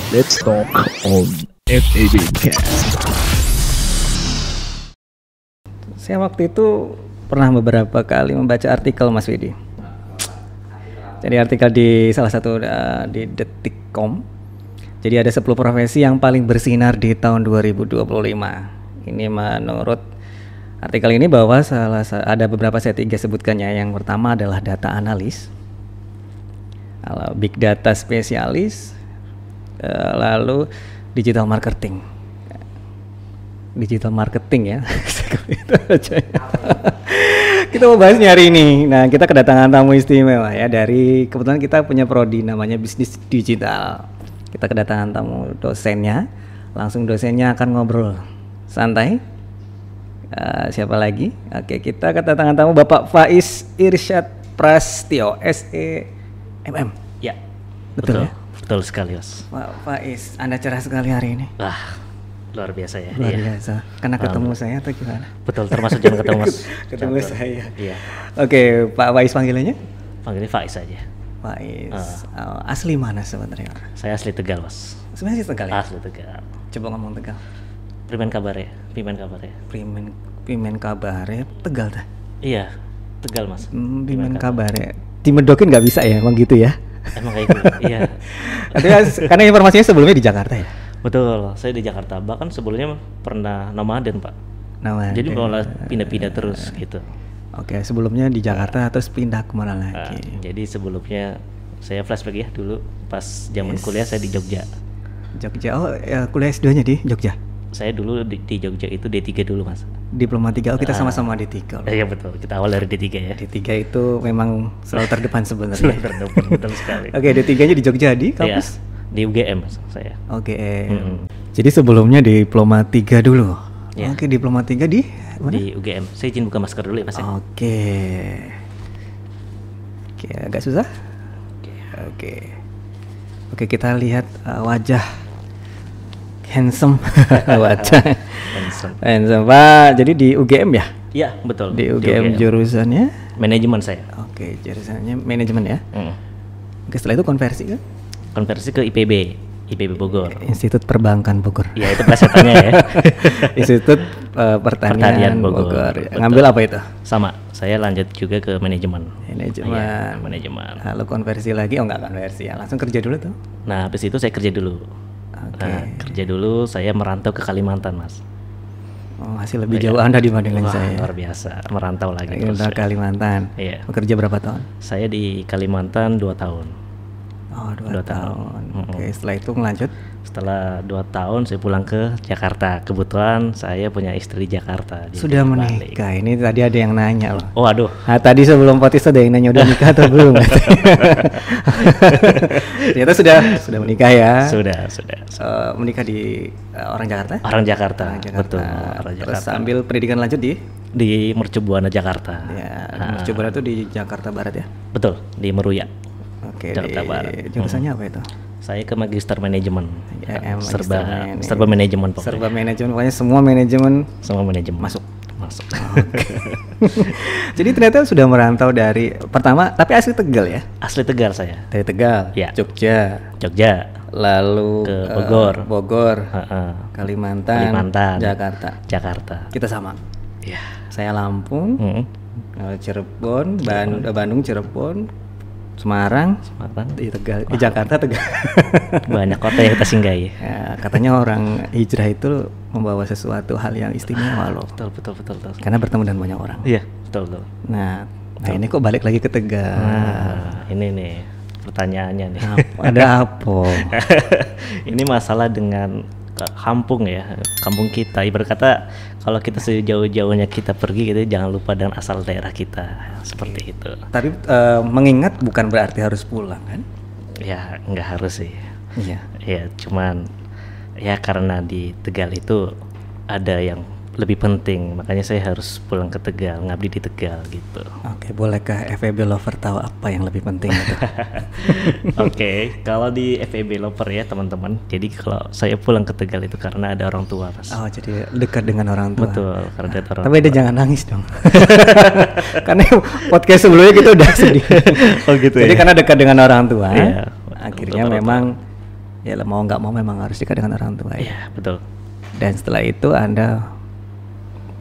Let's talk on FAB Cast. Saya waktu itu pernah beberapa kali membaca artikel Mas Widi. Jadi artikel di salah satu di Detik.com. Jadi ada 10 profesi yang paling bersinar di tahun 2025. Ini menurut artikel ini bahwa ada beberapa saya sebutkannya. Yang pertama adalah data analis, big data spesialis, lalu digital marketing ya. Kita mau bahas hari ini. Nah, kita kedatangan tamu istimewa ya, dari kebetulan kita punya prodi namanya bisnis digital. Kita kedatangan tamu dosennya, langsung dosennya akan ngobrol santai. Siapa lagi? Oke, kita kedatangan tamu Bapak Faiz Irsyad Prastyo, SEMM. Ya, betul ya? Betul sekali, Mas. Pak Faiz, Anda cerah sekali hari ini. Wah, luar biasa ya. Luar biasa. Karena ketemu saya atau gimana? Betul, termasuk jangan ketemu Mas. Ketemu saya. Iya. Oke, Pak Faiz panggilannya? Panggilnya Faiz aja. Faiz. Asli mana sebenarnya? Saya asli Tegal, Mas. Sebenarnya Tegal ya? Asli Tegal. Coba ngomong Tegal. Pimen Kabare. Pimen Kabare, Tegal dah. Iya, Tegal, Mas. Pimen Kabare. Dimedokin nggak bisa ya, emang gitu ya? Emang kayak gitu. Iya. Karena informasinya sebelumnya di Jakarta ya? Betul, saya di Jakarta. Bahkan sebelumnya pernah nomaden, Pak. Jadi malah pindah-pindah terus gitu. Oke, sebelumnya di Jakarta terus pindah kemana lagi? Jadi sebelumnya saya flashback ya, dulu pas zaman kuliah saya di Jogja. Oh ya, kuliah S2-nya di Jogja? Saya dulu di Jogja itu D3 dulu, Mas. Diploma 3, kita sama-sama D3 loh. Iya betul, kita awal dari D3 ya. D3 itu memang selalu terdepan sebenarnya. Selalu terdepan, betul sekali. Oke, D3-nya di Jogja, di kampus? Iya, di UGM saya. UGM. Jadi sebelumnya diploma 3 dulu? Ya. Oke, diploma 3 di mana? Di UGM. Saya izin buka masker dulu ya, Mas ya. Oke, agak susah? Oke, kita lihat wajah handsome. Wajah handsome Pak. Jadi di UGM ya? Iya, betul. Di UGM jurusannya? Manajemen saya. Oke, jurusannya manajemen ya? Oke, setelah itu konversi kan? Konversi ke IPB Bogor. Institut Perbankan Bogor. Iya, itu plesetannya ya. Institut Pertanian Bogor. Ngambil apa itu? Sama, saya lanjut juga ke manajemen. Manajemen. Lalu konversi lagi? Oh, enggak konversi ya, langsung kerja dulu tuh? Nah, habis itu saya kerja dulu. Kerja dulu, saya merantau ke Kalimantan, Mas. Oh, masih lebih jauh Anda dibandingkan saya. Luar biasa, merantau lagi terus. Kalimantan. Iya. Bekerja berapa tahun? Saya di Kalimantan 2 tahun. Oh, 2 tahun. Oke, setelah itu ngelanjut? Setelah 2 tahun saya pulang ke Jakarta. Kebetulan saya punya istri di Jakarta. Sudah menikah. Ini tadi ada yang nanya loh. Oh, aduh. Nah, tadi sebelum podcast ada yang nanya udah nikah atau belum? Ternyata sudah menikah ya. Sudah. Menikah di orang Jakarta? Orang Jakarta. Betul. Orang Jakarta. Terus sambil pendidikan lanjut di Mercubuana Jakarta. Ya, Mercubuana itu di Jakarta Barat ya? Betul, di Meruya. Oke, Jakarta Barat. Jurusannya apa itu? Saya ke Magister Manajemen. Serba manajemen pokoknya. Serba manajemen, pokoknya semua manajemen masuk. Jadi ternyata sudah merantau dari pertama, tapi asli Tegal ya? Asli Tegal saya. Dari Tegal. Ya. Jogja. Lalu ke Bogor. Kalimantan. Jakarta. Kita sama. Ya. Saya Lampung. Cirebon, Bandung, Cirebon. Semarang, di Tegal, di Jakarta, Tegal. Banyak kota yang kita singgahi. Ya, katanya orang hijrah itu membawa sesuatu hal yang istimewa loh. Betul. Karena bertemu dengan banyak orang. Iya, betul. Nah ini kok balik lagi ke Tegal. Ini nih pertanyaannya nih. Ada apa? Ini masalah dengan kampung ya, kampung kita. Ibarat kata kalau kita sejauh-jauhnya kita pergi gitu, jangan lupa dengan asal daerah kita, seperti itu. Tapi mengingat bukan berarti harus pulang kan? Ya nggak harus sih. Iya. Ya cuman ya karena di Tegal itu ada yang lebih penting, makanya saya harus pulang ke Tegal, ngabdi di Tegal gitu. Oke, bolehkah FEB Lover tahu apa yang lebih penting itu? Oke, kalau di FEB Lover ya teman-teman, jadi kalau saya pulang ke Tegal itu karena ada orang tua, Mas. Oh, jadi dekat dengan orang tua. Betul, karena ada orang Tapi tua. dia jangan nangis dong. Karena podcast sebelumnya kita udah sedih. Oh gitu. Jadi ya? karena dekat dengan orang tua, Iya, akhirnya memang ya mau nggak mau memang harus dekat dengan orang tua ya. Iya, betul. Dan setelah itu Anda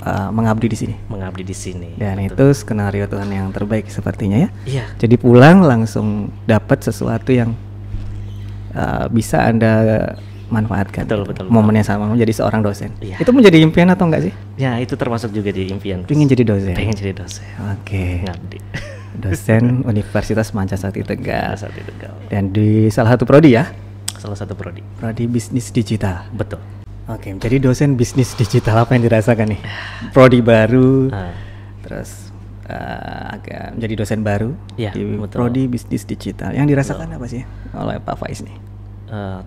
mengabdi di sini. Mengabdi di sini. Dan betul. itu skenario Tuhan yang terbaik sepertinya ya. Iya. Jadi pulang langsung dapat sesuatu yang bisa Anda manfaatkan. Betul, gitu. betul. Momennya sama menjadi seorang dosen. Iya. Itu menjadi impian atau enggak sih? Ya, itu termasuk juga di impian. Pengen jadi dosen. Pengen jadi dosen. Oke. Ngabdi. Dosen Universitas Mancasakti Tegal. Saat itu Tegal. Dan di salah satu prodi ya. Salah satu prodi. Prodi bisnis digital. Betul. Oke, jadi dosen bisnis digital apa yang dirasakan nih? Prodi baru, terus agak menjadi dosen baru Ya, di betul. prodi bisnis digital. Yang dirasakan apa sih oleh Pak Faiz nih?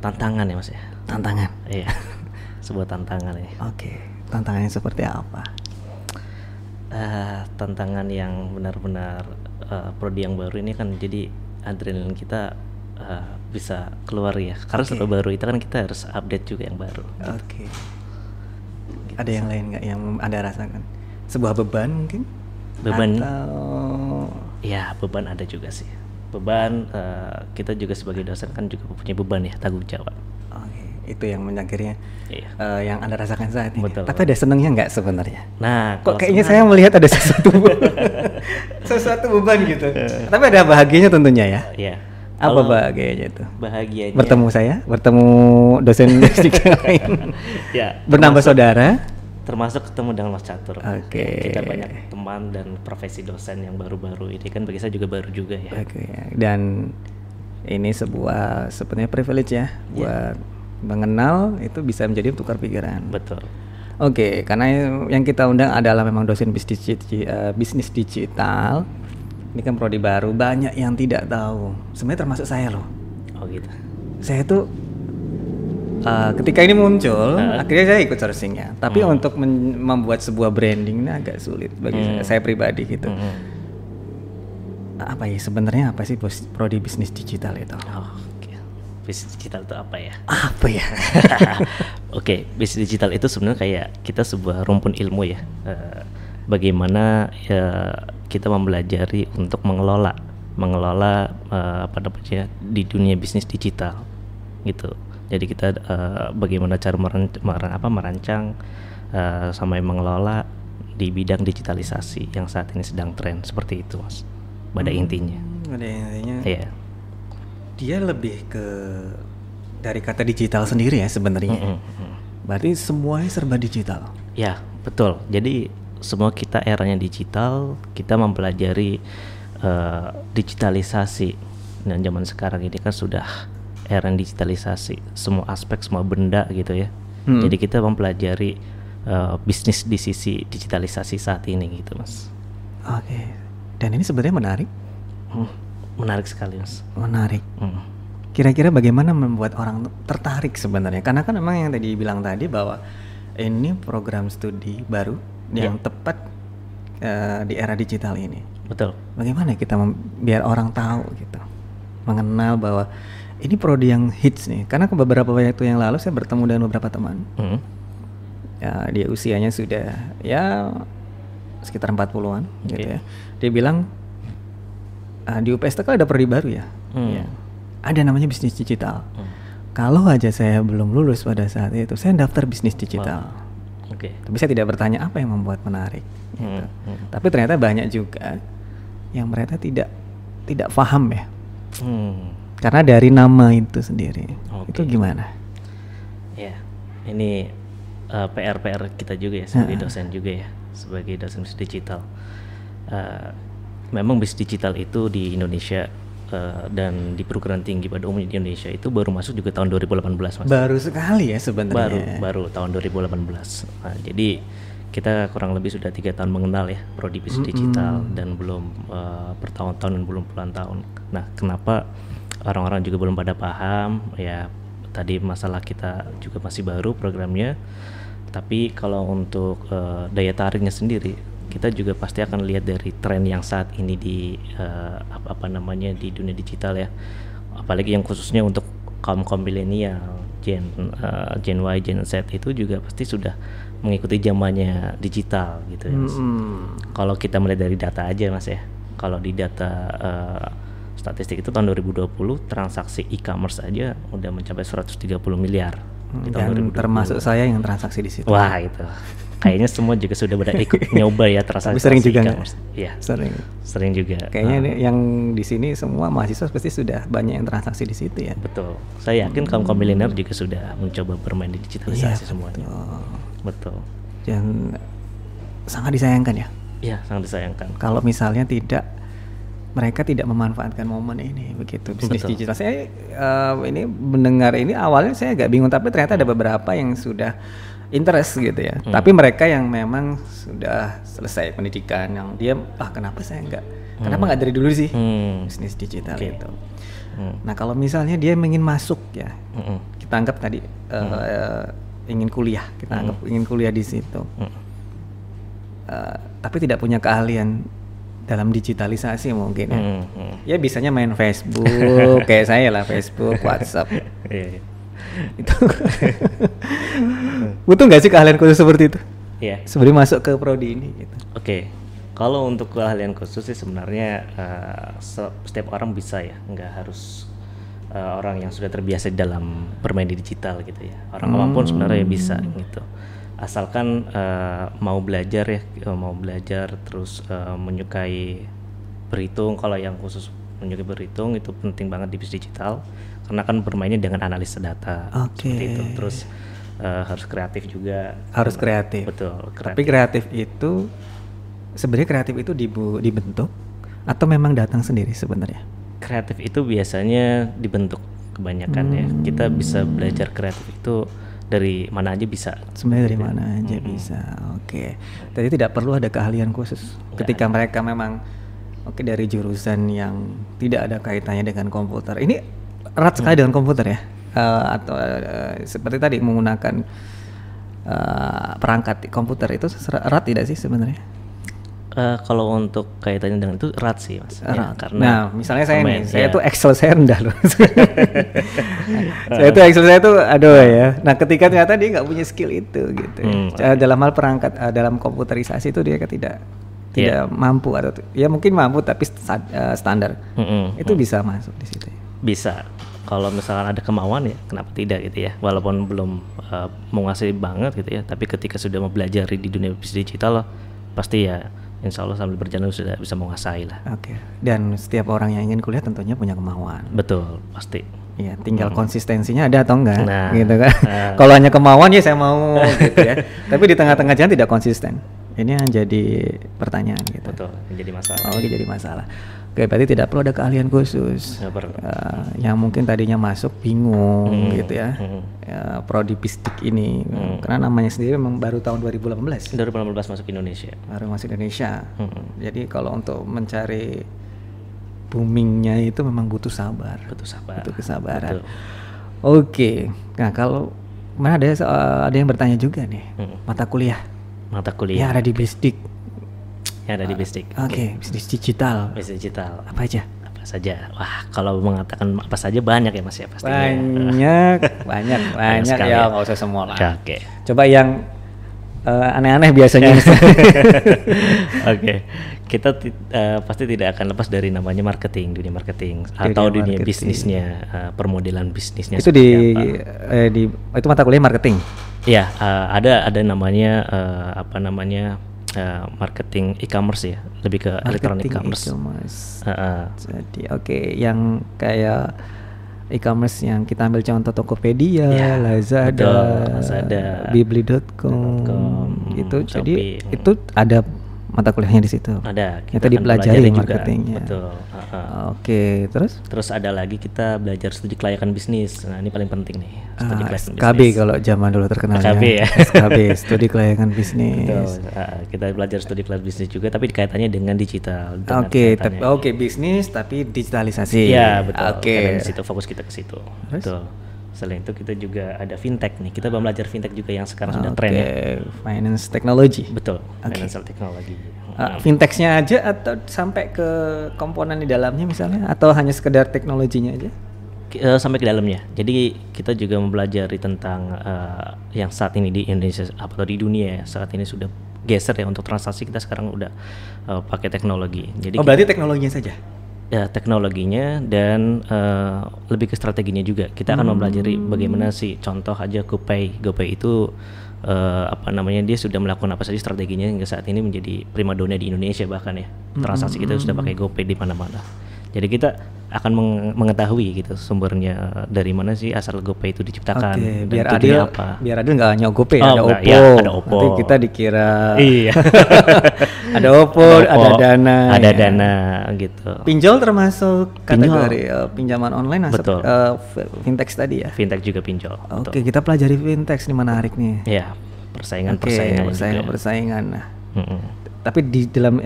Tantangan ya Mas ya. Tantangan. Iya. Sebuah tantangan ya. Oke, tantangannya seperti apa? Tantangan yang benar-benar prodi yang baru ini kan jadi adrenalin kita bisa keluar ya. Karena Oke. setelah baru itu kan kita harus update juga yang baru. Oke. Ada yang lain nggak yang Anda rasakan? Sebuah beban mungkin? Beban? Atau Ya, beban ada juga sih. Beban kita juga sebagai dosen kan juga punya beban ya, tanggung jawab. oke, itu yang akhirnya Iya. yang Anda rasakan saat ini. Betul. Tapi ada senangnya nggak sebenarnya? Nah, Kok kalau kayaknya sebenarnya- saya melihat ada sesuatu sesuatu beban gitu. Tapi ada bahagianya tentunya ya. Iya. Apa Kalau bahagianya itu? bahagianya Bertemu saya, bertemu dosen fisik lain, ya, bernambah saudara. termasuk ketemu dengan Mas Catur. Oke. Kita banyak teman dan profesi dosen yang baru-baru ini kan bagi saya juga baru juga ya. Oke, dan ini sebuah sebenarnya privilege ya buat mengenal itu bisa menjadi tukar pikiran. Betul. Oke, karena yang kita undang adalah memang dosen bisnis digital. Ini kan prodi baru, banyak yang tidak tahu. Sebenarnya termasuk saya loh. Oh gitu. Saya tuh ketika ini muncul, akhirnya saya ikut sourcingnya. Tapi untuk membuat sebuah branding ini agak sulit bagi saya pribadi gitu. Apa ya sebenarnya apa sih prodi bisnis digital itu? Oh, oke. Bisnis digital itu apa ya? Apa ya? Oke, bisnis digital itu sebenarnya kayak kita sebuah rumpun ilmu ya. Bagaimana kita mempelajari untuk mengelola apa namanya di dunia bisnis digital gitu. Jadi kita bagaimana cara merancang sampai mengelola di bidang digitalisasi yang saat ini sedang tren seperti itu, Mas. Pada intinya. Pada intinya Iya. dia lebih ke dari kata digital sendiri ya sebenarnya. Berarti semuanya serba digital. Ya, betul. Jadi semua kita eranya digital, kita mempelajari digitalisasi. Dan zaman sekarang ini kan sudah era digitalisasi, semua aspek, semua benda gitu ya. Jadi kita mempelajari bisnis di sisi digitalisasi saat ini gitu, Mas. Oke. Dan ini sebenarnya menarik. Menarik sekali, Mas. Menarik. Kira-kira bagaimana membuat orang tertarik sebenarnya? Karena kan memang yang tadi bilang tadi bahwa ini program studi baru yang tepat di era digital ini. Betul. Bagaimana kita biar orang tahu gitu, mengenal bahwa ini prodi yang hits nih. Karena beberapa waktu yang lalu saya bertemu dengan beberapa teman. Ya, dia usianya sudah ya sekitar 40-an gitu ya. Dia bilang di UPS Tegal ada prodi baru ya. Ya. Ada namanya bisnis digital. Kalau aja saya belum lulus pada saat itu, saya daftar bisnis digital. Oke. Tapi saya tidak bertanya apa yang membuat menarik. Gitu. Tapi ternyata banyak juga yang mereka tidak paham ya. Karena dari nama itu sendiri. Itu gimana? Ya, ini PR kita juga ya sebagai dosen juga ya, sebagai dosen bisnis digital. Memang bisnis digital itu di Indonesia dan di perguruan tinggi pada umumnya di Indonesia itu baru masuk juga tahun 2018, Mas. Baru sekali ya sebenarnya. Baru tahun 2018. Nah, jadi kita kurang lebih sudah 3 tahun mengenal ya prodi bisnis digital dan belum bertahun-tahun dan belum puluhan tahun. Nah, kenapa orang-orang juga belum pada paham ya? Tadi masalah kita juga masih baru programnya. Tapi kalau untuk daya tariknya sendiri, kita juga pasti akan lihat dari tren yang saat ini di di dunia digital ya. Apalagi yang khususnya untuk kaum milenial, Gen Y, Gen Z itu juga pasti sudah mengikuti zamannya digital gitu ya, Mas. Kalau kita melihat dari data aja, Mas ya. Kalau di data statistik itu tahun 2020 transaksi e-commerce aja udah mencapai 130 miliar di tahun Dan 2020. termasuk saya yang transaksi di situ. Wah itu, kayaknya semua juga sudah pada ikut nyoba ya transaksi. Tapi sering juga nggak? e-commerce. Iya, Sering. sering juga. Kayaknya yang di sini semua mahasiswa pasti sudah banyak yang transaksi di situ ya. Betul. Saya yakin kaum milenial juga sudah mencoba bermain di digitalisasi Iya, semuanya. Betul. Dan sangat disayangkan ya Iya, sangat disayangkan. kalau misalnya mereka tidak memanfaatkan momen ini begitu bisnis Betul. digital. Saya ini mendengar ini awalnya saya agak bingung, tapi ternyata ada beberapa yang sudah interest gitu ya. Tapi mereka yang memang sudah selesai pendidikan, yang dia kenapa saya kenapa nggak dari dulu sih bisnis digital itu. Nah kalau misalnya dia ingin masuk ya, kita anggap tadi ingin kuliah, kita anggap ingin kuliah di situ, tapi tidak punya keahlian dalam digitalisasi mungkin ya. Ya bisanya main Facebook kayak saya lah, Facebook, WhatsApp. Iya. Itu butuh nggak sih keahlian khusus seperti itu Iya. sebelum masuk ke prodi ini gitu? Oke. Kalau untuk keahlian khusus sih sebenarnya setiap orang bisa ya, nggak harus orang yang sudah terbiasa dalam bermain di digital gitu ya. Orang awam pun sebenarnya bisa gitu. Asalkan mau belajar ya, mau belajar terus menyukai berhitung. Kalau yang khusus menyukai berhitung itu penting banget di bisnis digital, karena kan bermainnya dengan analisa data. Oke. Seperti itu. Terus harus kreatif juga. Harus kreatif. Betul. Tapi kreatif itu sebenarnya kreatif itu dibentuk atau memang datang sendiri sebenarnya? Kreatif itu biasanya dibentuk kebanyakan ya. Kita bisa belajar kreatif itu dari mana aja bisa. Sebenarnya dari mana aja bisa. Oke. Jadi tidak perlu ada keahlian khusus. Ketika mereka memang dari jurusan yang tidak ada kaitannya dengan komputer. Ini erat sekali dengan komputer ya. Atau seperti tadi menggunakan perangkat komputer itu erat tidak sih sebenarnya? Kalau untuk kaitannya dengan itu erat sih mas. Ya, karena nah misalnya saya nih, saya ya. tuh Excel saya rendah loh. Saya tuh Excel saya tuh aduh ya. Nah ketika ternyata dia nggak punya skill itu gitu. Dalam hal perangkat dalam komputerisasi itu dia tidak mampu, atau ya mungkin mampu tapi standar. Itu bisa masuk di situ. Bisa. Kalau misalkan ada kemauan ya kenapa tidak gitu ya. Walaupun belum menguasai banget gitu ya, tapi ketika sudah mau belajar di dunia bisnis digital pasti ya insya Allah sambil berjalan sudah bisa menguasai lah. Oke. Dan setiap orang yang ingin kuliah tentunya punya kemauan. Betul, pasti. Iya, tinggal konsistensinya ada atau enggak, Nah, gitu kan. Kalau hanya kemauan ya saya mau, gitu ya. Tapi di tengah-tengah jalan tidak konsisten. Ini yang jadi pertanyaan gitu. Betul, yang jadi masalah. Oh, jadi masalah. Oke, berarti tidak perlu ada keahlian khusus. Nggak perlu. Yang mungkin tadinya masuk bingung gitu ya. Prodi Bistik ini, karena namanya sendiri memang baru tahun 2018. 2018 masuk Indonesia. Baru masuk Indonesia. Jadi kalau untuk mencari boomingnya itu memang butuh sabar. Butuh sabar. Butuh kesabaran. Betul. Oke. Nah kalau ada yang bertanya juga nih, mata kuliah Mata yang kuliah ada di Bistik. yang ada di Bistik. Oke, bisnis digital. Bisnis digital. Apa aja? Apa saja? Wah, kalau mengatakan apa saja banyak ya Mas ya pastinya. Banyak sekali ya, ya. nggak usah semua lah. Oke. Coba yang aneh-aneh biasanya. Oke. Kita pasti tidak akan lepas dari namanya marketing, dunia marketing atau dunia marketing. bisnisnya, permodelan bisnisnya. Itu seperti apa. itu mata kuliah marketing. Ya, ada namanya marketing e-commerce ya, lebih ke electronic commerce. Jadi yang kayak e-commerce yang kita ambil contoh Tokopedia, Ya, Lazada, betul, Lazada, Bibli.com gitu. Shopee. Jadi itu ada mata kuliahnya di situ. Ada. Kita akan dipelajari pelajari juga. marketingnya. Betul. Oke, terus Terus ada lagi kita belajar studi kelayakan bisnis. Nah ini paling penting nih. Studi kelayakan SKB bisnis. kalau zaman dulu terkenalnya. SKB ya. SKB, studi kelayakan bisnis. Betul. Kita belajar studi kelayakan bisnis juga, tapi kaitannya dengan digital. dengan Oke, kaitannya- bisnis tapi digitalisasi. Iya betul. Oke. Karena di situ fokus kita ke situ. Betul. Selain itu kita juga ada fintech nih. Kita belajar fintech juga yang sekarang sudah tren ya. Finance technology. Betul. Financial technology. Fintechnya aja atau sampai ke komponen di dalamnya misalnya, atau hanya sekedar teknologinya aja? Sampai ke dalamnya. Jadi kita juga mempelajari tentang yang saat ini di Indonesia atau di dunia ya, saat ini sudah geser ya untuk transaksi kita sekarang udah pakai teknologi. Jadi Berarti teknologinya saja. ya teknologinya dan lebih ke strateginya juga. Kita akan mempelajari bagaimana sih, contoh aja GoPay itu apa namanya, dia sudah melakukan apa saja strateginya hingga saat ini menjadi primadona di Indonesia bahkan ya. Transaksi kita sudah pakai GoPay di mana-mana. Jadi kita akan mengetahui gitu sumbernya dari mana sih asal GoPay itu diciptakan. Oke, dan biar tujuannya adil, apa. biar adil nggak hanya GoPay, Oh, ada enggak, Oppo. ya, ada Oppo. Nanti kita dikira Iya. ada Oppo, ada Dana. Ada ya. Dana gitu. Pinjol termasuk kategori pinjaman online masuk Betul. fintech tadi ya. Fintech juga pinjol. Oke, kita pelajari fintech ini menarik nih. Iya, persaingan-persaingan juga. Persaingan. Nah, Mm-mm. tapi di dalam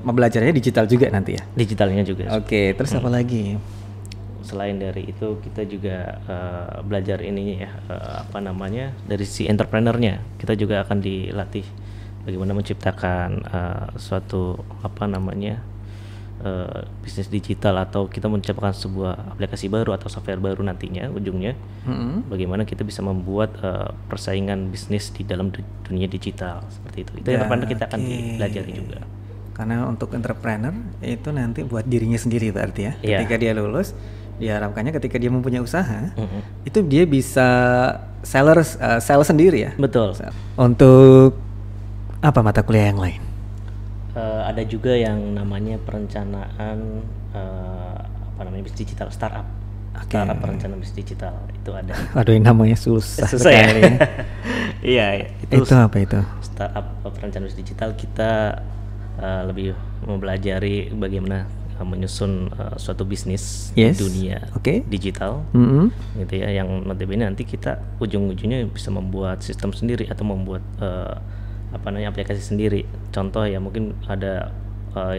belajarnya digital juga nanti ya. Digitalnya juga. Oke, terus apa lagi? Selain dari itu kita juga belajar ininya ya, apa namanya, dari si entrepreneurnya. Kita juga akan dilatih bagaimana menciptakan suatu apa namanya bisnis digital, atau kita menciptakan sebuah aplikasi baru atau software baru nantinya ujungnya. Bagaimana kita bisa membuat persaingan bisnis di dalam dunia digital seperti itu. Itu entrepreneur kita akan dipelajari juga. Karena untuk entrepreneur itu nanti buat dirinya sendiri berarti ya. Iya. Ketika dia lulus, diharapkannya ketika dia mempunyai usaha, itu dia bisa sell sendiri ya. Betul. Untuk apa mata kuliah yang lain? Ada juga yang namanya perencanaan apa namanya, bisnis digital, startup. Startup perencanaan bisnis digital itu ada. Aduh, ini namanya susah Susah sekali. ya? Iya, Itu apa itu? Startup perencanaan bisnis digital. Kita lebih mempelajari bagaimana menyusun suatu bisnis di dunia digital, gitu ya. Yang notabene nanti kita ujung-ujungnya bisa membuat sistem sendiri atau membuat apa namanya, aplikasi sendiri. Contoh ya, mungkin ada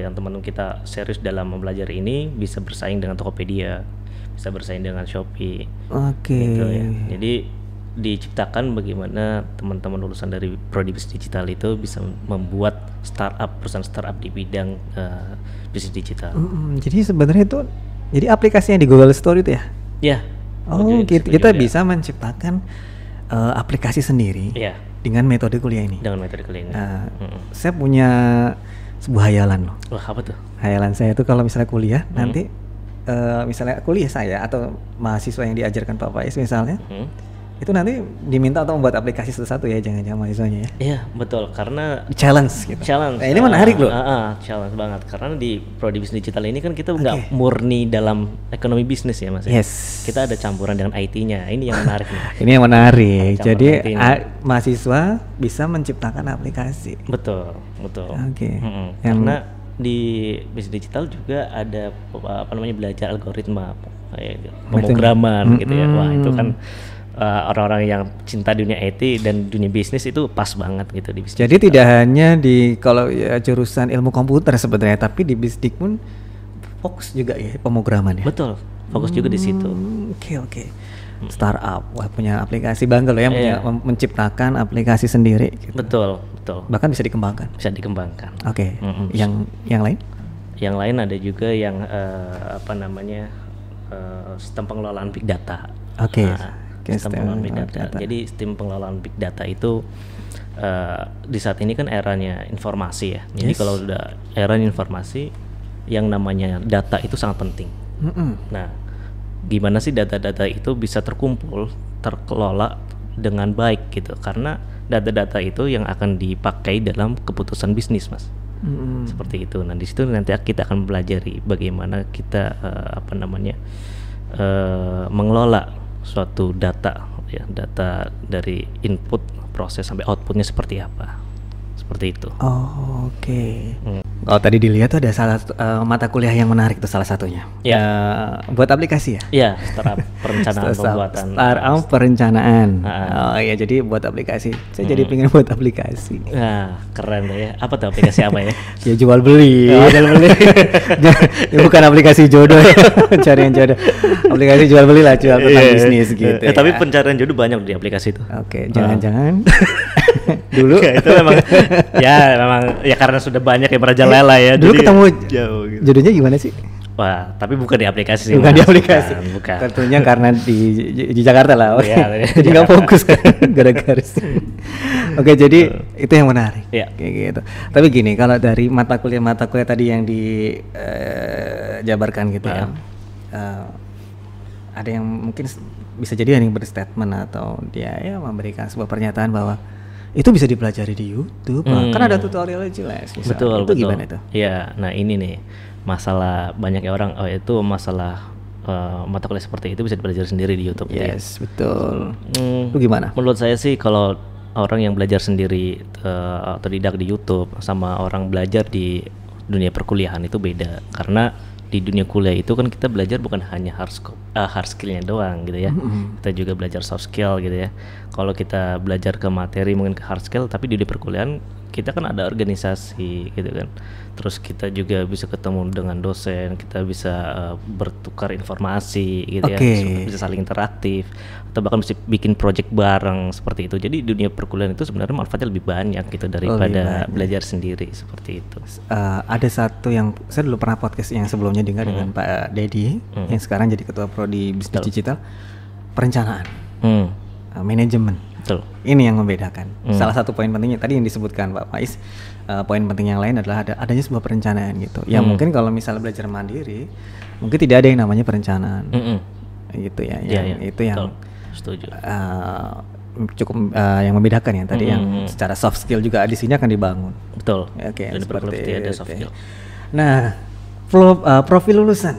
yang teman-teman kita serius dalam mempelajari ini bisa bersaing dengan Tokopedia, bisa bersaing dengan Shopee. Gitu ya. Jadi diciptakan bagaimana teman-teman lulusan dari prodi bisnis digital itu bisa membuat perusahaan startup di bidang bisnis digital. Jadi sebenarnya itu jadi aplikasinya di Google Store itu ya? Ya. Oh, kita bisa menciptakan aplikasi sendiri. Iya. Dengan metode kuliah ini. Dengan metode kuliah ini. Saya punya sebuah hayalan loh. Wah, apa tuh? Hayalan saya itu kalau misalnya kuliah nanti misalnya kuliah saya atau mahasiswa yang diajarkan Pak Faiz misalnya, itu nanti diminta untuk membuat aplikasi satu-satu ya, jangan-jangan mahasiswanya ya. Iya, betul, karena challenge gitu. Challenge. Ini menarik loh. Challenge banget, karena di prodi bisnis digital ini kan kita nggak murni dalam ekonomi bisnis ya, Mas. Yes. Kita ada campuran dengan IT-nya. Ini yang menarik nih. Ini yang menarik. Jadi mahasiswa bisa menciptakan aplikasi. Betul. Oke. Karena di bisnis digital juga ada apa namanya, belajar algoritma, pemrograman gitu ya. Wah, itu kan orang-orang yang cinta dunia IT dan dunia bisnis itu pas banget gitu di bisnis. Jadi tidak hanya di kalau ya, jurusan ilmu komputer sebenarnya, tapi di bisnis pun fokus juga ya pemrograman ya. Betul, fokus juga di situ. Oke. Startup, wah punya aplikasi bangga loh ya, punya menciptakan aplikasi sendiri. Gitu. Betul. Bahkan bisa dikembangkan. Bisa dikembangkan. Oke. Yang lain? Yang lain ada juga yang apa namanya, sistem pengelolaan big data. Oke. Sistem pengelolaan big data. Jadi sistem pengelolaan big data itu di saat ini kan eranya informasi ya. Jadi kalau udah eranya informasi, yang namanya data itu sangat penting. Nah, gimana sih data-data itu bisa terkumpul, terkelola dengan baik gitu? Karena data-data itu yang akan dipakai dalam keputusan bisnis, Mas. Seperti itu. Nah, di situ nanti kita akan pelajari bagaimana kita apa namanya, mengelola suatu data ya, data dari input, proses sampai outputnya seperti apa, seperti itu. Oke. Kalau tadi dilihat tuh ada salah mata kuliah yang menarik tuh salah satunya. Ya. Buat aplikasi ya? Iya, startup perencanaan pembuatan. Startup perencanaan. Oh iya, jadi buat aplikasi. Saya jadi pengen buat aplikasi. Nah, keren deh ya. Apa tuh aplikasi apa ya? Ya jual beli. Jual beli. Ya, bukan aplikasi jodoh ya, pencarian jodoh. Aplikasi jual beli lah, jual tentang bisnis gitu. Tapi pencarian jodoh banyak di aplikasi itu. Oke, jangan-jangan dulu itu memang ya karena sudah banyak yang merajalela ya. Dulu jadi ketemu jauh gitu. jodohnya gimana sih? Wah, tapi bukan di aplikasi sih. Bukan di Mas. aplikasi. Bukan. Tentunya karena di Jakarta lah. Iya, Jadi nggak fokus kan gara-gara. Oke, jadi itu yang menarik. Iya. Kayak gitu. Tapi gini, kalau dari mata kuliah tadi yang dijabarkan gitu ya. Ada yang mungkin bisa jadi yang berstatement atau dia ya memberikan sebuah pernyataan bahwa itu bisa dipelajari di YouTube. Kan ada tutorialnya jelas. Misalnya. Betul, Itu betul. gimana itu? Iya, nah ini nih masalah banyaknya orang itu masalah mata kuliah seperti itu bisa dipelajari sendiri di YouTube. Yes, betul. Hmm, Itu gimana? menurut saya sih kalau orang yang belajar sendiri otodidak di YouTube sama orang belajar di dunia perkuliahan itu beda, karena di dunia kuliah itu kan kita belajar bukan hanya hard skillnya doang gitu ya, kita juga belajar soft skill gitu ya. Kalau kita belajar ke materi mungkin ke hard skill, tapi di dunia perkuliahan kita kan ada organisasi gitu kan, terus kita juga bisa ketemu dengan dosen, kita bisa bertukar informasi gitu ya, bisa saling interaktif, atau bahkan bisa bikin project bareng seperti itu. Jadi dunia perkuliahan itu sebenarnya manfaatnya lebih banyak gitu daripada belajar sendiri seperti itu. Ada satu yang saya dulu pernah podcast yang sebelumnya dengar dengan Pak Dedi yang sekarang jadi ketua prodi bisnis digital, perencanaan, manajemen. Betul. Ini yang membedakan. Salah satu poin pentingnya tadi yang disebutkan Pak Faiz, poin penting yang lain adalah adanya sebuah perencanaan gitu. Yang mungkin kalau misalnya belajar mandiri, mungkin tidak ada yang namanya perencanaan, gitu ya. Itu yang setuju. Cukup yang membedakan ya tadi yang secara soft skill juga di sini akan dibangun. Betul. Oke, Dan seperti ada itu. soft skill. Nah, profil lulusan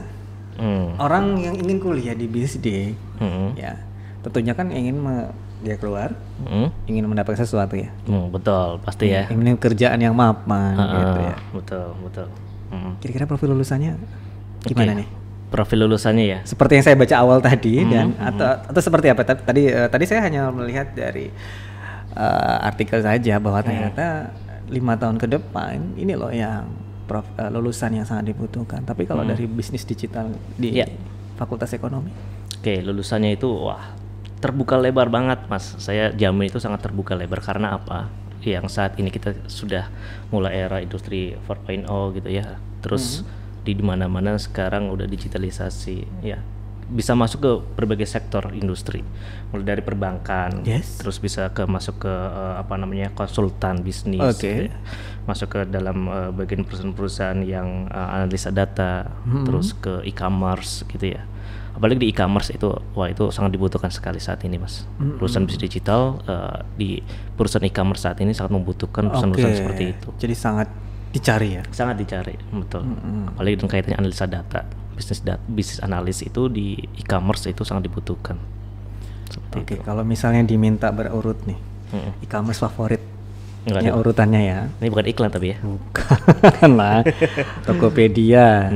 orang yang ingin kuliah di BSD, ya tentunya kan ingin dia keluar, ingin mendapatkan sesuatu ya. Betul, pasti ya. Ingin kerjaan yang mapan, gitu ya. Betul. Kira-kira profil lulusannya gimana nih? Profil lulusannya ya. Seperti yang saya baca awal tadi dan atau seperti apa? Tadi saya hanya melihat dari artikel saja bahwa ternyata 5 tahun ke depan ini loh yang lulusan yang sangat dibutuhkan. Tapi kalau dari bisnis digital di Fakultas Ekonomi, oke, lulusannya itu wah terbuka lebar banget, Mas. Saya jamin itu sangat terbuka lebar karena apa? Yang saat ini kita sudah mulai era industri 4.0 gitu ya. Terus di mana-mana sekarang udah digitalisasi ya. Bisa masuk ke berbagai sektor industri. Mulai dari perbankan, terus bisa masuk ke konsultan bisnis gitu ya. Masuk ke dalam bagian perusahaan-perusahaan yang analisa data, terus ke e-commerce gitu ya. Apalagi di e-commerce itu, wah itu sangat dibutuhkan sekali saat ini, Mas. Perusahaan bisnis digital di perusahaan e-commerce saat ini sangat membutuhkan perusahaan-perusahaan seperti itu. Jadi sangat dicari ya? Sangat dicari, betul. Apalagi dengan kaitannya analisa data, bisnis analis itu di e-commerce itu sangat dibutuhkan. Oke, kalau misalnya diminta berurut nih, e-commerce favorit, ya urutannya ya? Ini bukan iklan tapi ya? Bukan lah, Tokopedia,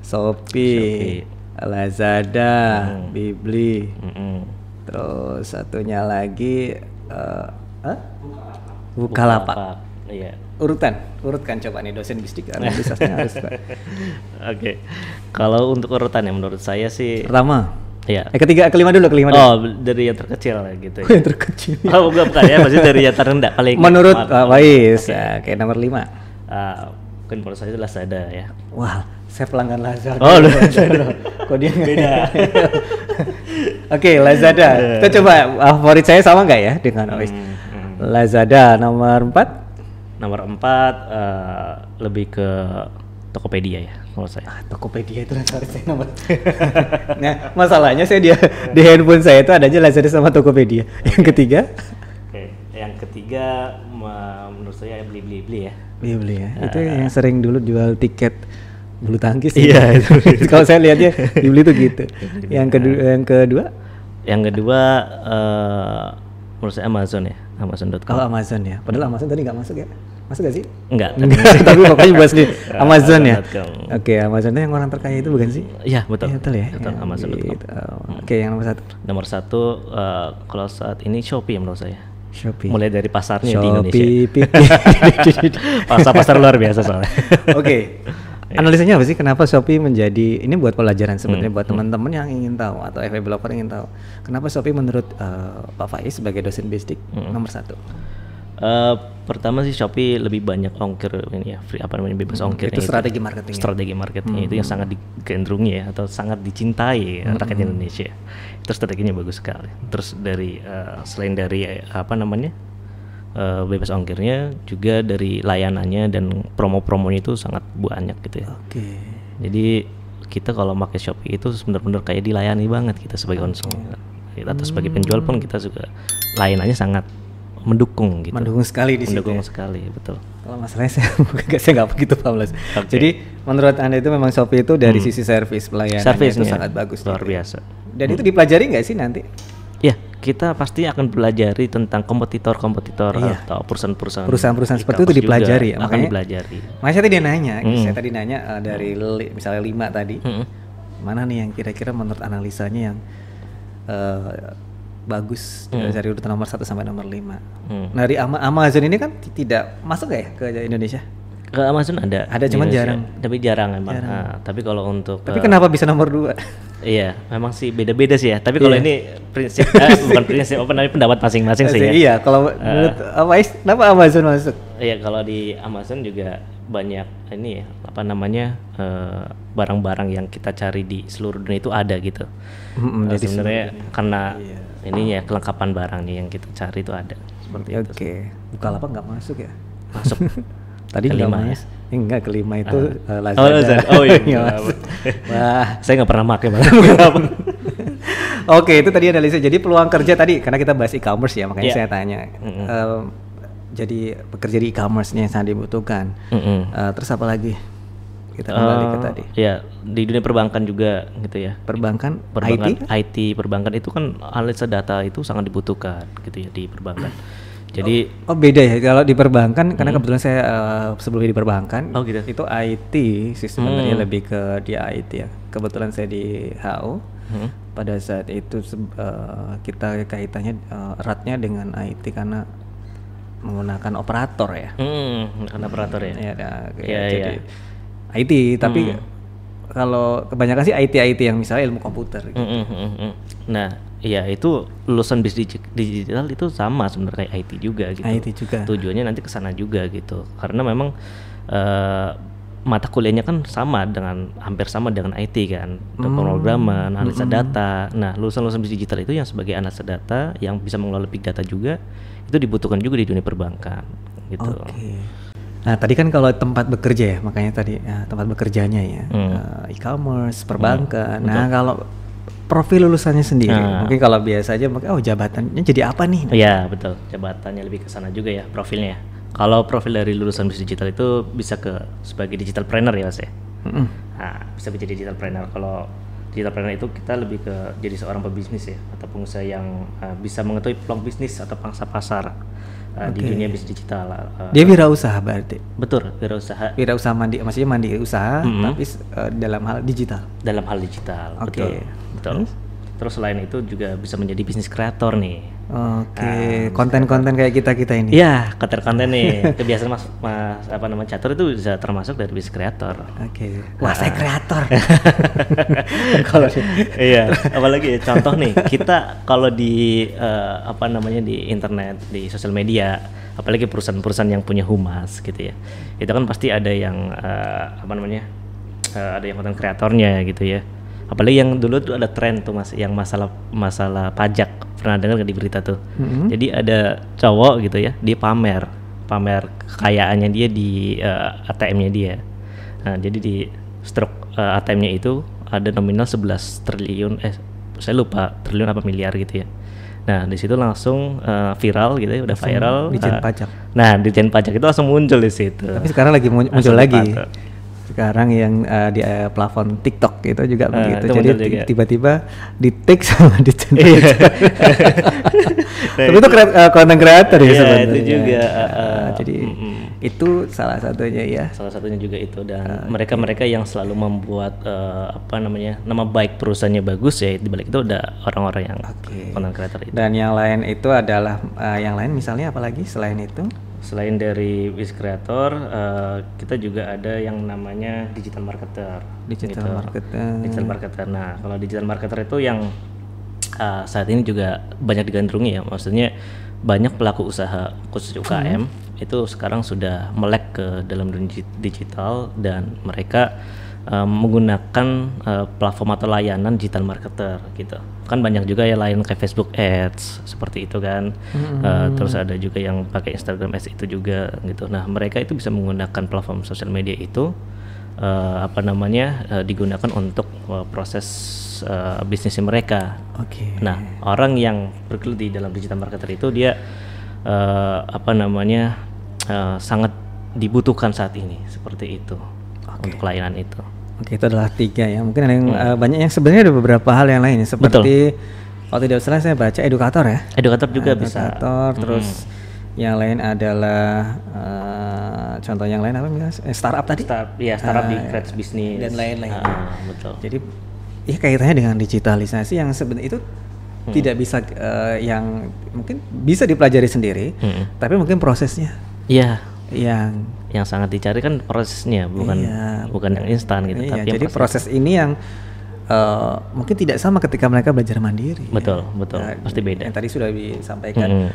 Shopee. Lazada, Bibli, terus satunya lagi Bukalapak. Iya. Urutkan coba nih dosen bisdik bisnisnya harus. Oke. Kalau untuk urutan ya menurut saya sih pertama. Iya. Kelima dulu. Oh, dari yang terkecil gitu. Yang terkecil. Oh, bukan ya, maksudnya dari yang terendah paling. Menurut Pak Faiz, kayak nomor 5. Mungkin menurut saya itu Lazada ya. Wah, saya pelanggan Lazada. Oh, kok dia beda. Oke, Lazada. Kita coba favorit saya sama nggak ya dengan Faiz? Lazada nomor 4. Nomor 4 lebih ke Tokopedia ya menurut saya. Tokopedia itu favorit saya nomor. Nah, masalahnya saya di handphone saya itu adanya Lazada sama Tokopedia. Yang ketiga? Oke, yang ketiga menurut saya Beli ya. Beli ya. Itu yang sering dulu jual tiket bulu tangkis. Iya, itu. Kalau saya lihatnya Beli itu gitu. Yang kedua? Yang kedua menurut saya Amazon ya, Amazon.com. Oh, Amazon ya. Padahal Amazon tadi nggak masuk ya? Masuk gak sih? Enggak. Tapi pokoknya bahas di Amazon ya. Oke, Amazon itu yang orang terkaya itu bukan sih? Iya, betul. Betul ya. Betul, Amazon.com. Gitu. Oke, yang nomor 1. Nomor 1 kalau saat ini Shopee menurut saya. Shopee. Mulai dari pasarnya Shopee, di Indonesia. Pasar-pasar luar biasa soalnya. Oke. Analisanya apa sih kenapa Shopee menjadi ini buat pelajaran sebenarnya buat teman-teman yang ingin tahu atau FB developer ingin tahu kenapa Shopee menurut Pak Faiz sebagai dosen bisdik nomor 1? Pertama sih Shopee lebih banyak ongkir ini ya, free apa namanya, bebas ongkir. Itu strategi marketingnya. Strategi marketingnya itu yang sangat digandrungi ya, atau sangat dicintai rakyat Indonesia. Itu strateginya bagus sekali. Terus dari selain dari apa namanya bebas ongkirnya, juga dari layanannya dan promo-promonya itu sangat banyak gitu ya. Oke. Jadi kita kalau pakai Shopee itu benar-benar kayak dilayani banget kita sebagai konsumen. Atau sebagai penjual pun kita juga layanannya sangat mendukung gitu. Mendukung sekali di situ. Mendukung Ya? sekali, betul. Kalau masalahnya saya nggak begitu paham Mas. Jadi menurut Anda itu memang Shopee itu dari sisi servis pelayanannya itu sangat bagus. Luar gitu. biasa. Dan itu dipelajari nggak sih nanti? Ya, kita pasti akan pelajari tentang kompetitor-kompetitor atau Perusahaan-perusahaan seperti itu e-commerce dipelajari juga ya, akan makanya dipelajari. Makanya saya tadi nanya, saya tadi nanya dari misalnya 5 tadi, mana nih yang kira-kira menurut analisanya yang bagus dari urutan nomor 1 sampai nomor 5. Nah, dari Amazon ini kan tidak masuk ya ke Indonesia? Ke Amazon ada cuman Indonesia, jarang. Tapi jarang emang. Tapi kalau untuk Tapi kenapa bisa nomor 2? Iya, memang sih beda-beda sih ya. Tapi kalau ini prinsip bukan prinsip, apa namanya, pendapat masing-masing sih ya. Iya, kalau menurut kenapa Amazon masuk? Iya, kalau di Amazon juga banyak ini ya, apa namanya, barang-barang yang kita cari di seluruh dunia itu ada gitu. Jadi sebenarnya karena ininya kelengkapan barang nih yang kita cari itu ada. Seperti itu. Oke. Bukalapak nggak masuk ya? Masuk. Tadi Kelima kelima ya? Enggak, kelima itu Lazada. Oh, Lazada. Oh iya. Nggak masuk. Wah. Saya nggak pernah pakai malah. Oke, itu tadi analisa. Jadi peluang kerja tadi, karena kita bahas e-commerce ya, makanya saya tanya. Jadi pekerja di e-commerce-nya yang sangat dibutuhkan. Terus apa lagi? Kita kembali ke tadi. Ya, di dunia perbankan juga gitu ya. Perbankan IT perbankan itu kan analisa data itu sangat dibutuhkan gitu ya di perbankan. Jadi beda ya kalau di perbankan, karena kebetulan saya sebelumnya di perbankan, gitu. itu IT sih sebenarnya, lebih ke di IT ya. Kebetulan saya di HO. Pada saat itu kita kaitannya eratnya dengan IT karena menggunakan operator ya. Menggunakan operator ya. Jadi IT, tapi kalau kebanyakan sih IT yang misalnya ilmu komputer gitu. Nah, iya, itu lulusan bisnis digital itu sama sebenarnya kayak IT juga gitu. IT juga. Tujuannya nanti ke sana juga gitu. Karena memang mata kuliahnya kan hampir sama dengan IT kan. Pemrograman, analisa data. Nah, lulusan bisnis digital itu yang sebagai analisa data yang bisa mengelola big data juga itu dibutuhkan juga di dunia perbankan gitu. Oke. Nah, tadi kan kalau tempat bekerja ya, makanya tadi tempat bekerjanya ya, e-commerce, perbankan. Nah, kalau profil lulusannya sendiri, mungkin kalau biasa aja, jabatannya jadi apa nih? Iya, betul. Jabatannya lebih ke sana juga ya profilnya. Kalau profil dari lulusan bisnis digital itu bisa sebagai digital planner ya, Mas ya. Nah, bisa menjadi digital planner. Kalau digital planner itu kita lebih ke jadi seorang pebisnis ya, atau pengusaha yang bisa mengetahui peluang bisnis atau pangsa pasar di dunia bisnis digital. Dia wirausaha berarti? Betul, wirausaha. Wirausaha maksudnya mandiri usaha, tapi dalam hal digital? Dalam hal digital, betul. Terus selain itu juga bisa menjadi bisnis kreator nih. Oke, konten-konten kayak kita ini. Iya, konten nih. Kebiasaan Mas apa namanya, Catur itu bisa termasuk dari bisnis kreator. Oke. Wah, saya kreator. Kalau iya, apalagi contoh nih, kita kalau di apa namanya, di internet, di sosial media, apalagi perusahaan-perusahaan yang punya humas gitu ya. Itu kan pasti ada yang apa namanya? Ada yang konten kreatornya gitu ya. Apalagi yang dulu tuh ada tren tuh Mas, yang masalah pajak, pernah dengar nggak di berita tuh? Jadi ada cowok gitu ya, dia pamer kekayaannya dia di ATM-nya dia. Nah, jadi di struk ATM-nya itu ada nominal 11 triliun, saya lupa triliun apa miliar gitu ya. Nah, di situ langsung viral gitu ya, udah viral. Ditjen pajak. Nah, Ditjen pajak itu langsung muncul di situ. Tapi sekarang lagi muncul lagi. Sekarang yang di plafon TikTok itu juga begitu. Jadi tiba-tiba di-tag sama Ditjen pajak. Tapi itu konten kreator ya sebenarnya. Itu juga. Jadi itu salah satunya ya. Salah satunya juga itu, dan mereka yang selalu membuat apa namanya, nama baik perusahaannya bagus ya, di balik itu ada orang-orang yang konten kreator itu. Dan yang lain itu adalah yang lain misalnya apalagi selain itu? Selain dari bisnis kreator, kita juga ada yang namanya digital marketer. Digital marketer. Nah, kalau digital marketer itu yang saat ini juga banyak digandrungi ya, maksudnya banyak pelaku usaha khusus UKM itu sekarang sudah melek ke dalam dunia digital dan mereka menggunakan platform atau layanan digital marketer gitu. Kan banyak juga ya layanan kayak Facebook Ads seperti itu kan. Terus ada juga yang pakai Instagram Ads itu juga gitu. Nah, mereka itu bisa menggunakan platform sosial media itu digunakan untuk proses bisnisnya mereka. Nah, orang yang bergelut di dalam digital marketer itu dia sangat dibutuhkan saat ini seperti itu untuk layanan itu. Oke, itu adalah 3 ya. Mungkin ada yang banyak yang sebenarnya ada beberapa hal yang lain seperti kalau tidak salah saya baca edukator ya. Edukator juga bisa. Terus yang lain adalah contoh yang lain apa misalnya startup tadi? Startup di creative business dan lain-lain. Betul. Jadi ya kaitannya dengan digitalisasi yang sebenarnya itu tidak bisa yang mungkin bisa dipelajari sendiri, tapi mungkin prosesnya. Iya. Yang sangat dicari kan prosesnya, bukan yang instan gitu. Tapi jadi proses ini yang mungkin tidak sama ketika mereka belajar mandiri. Betul. Pasti beda. Yang tadi sudah disampaikan.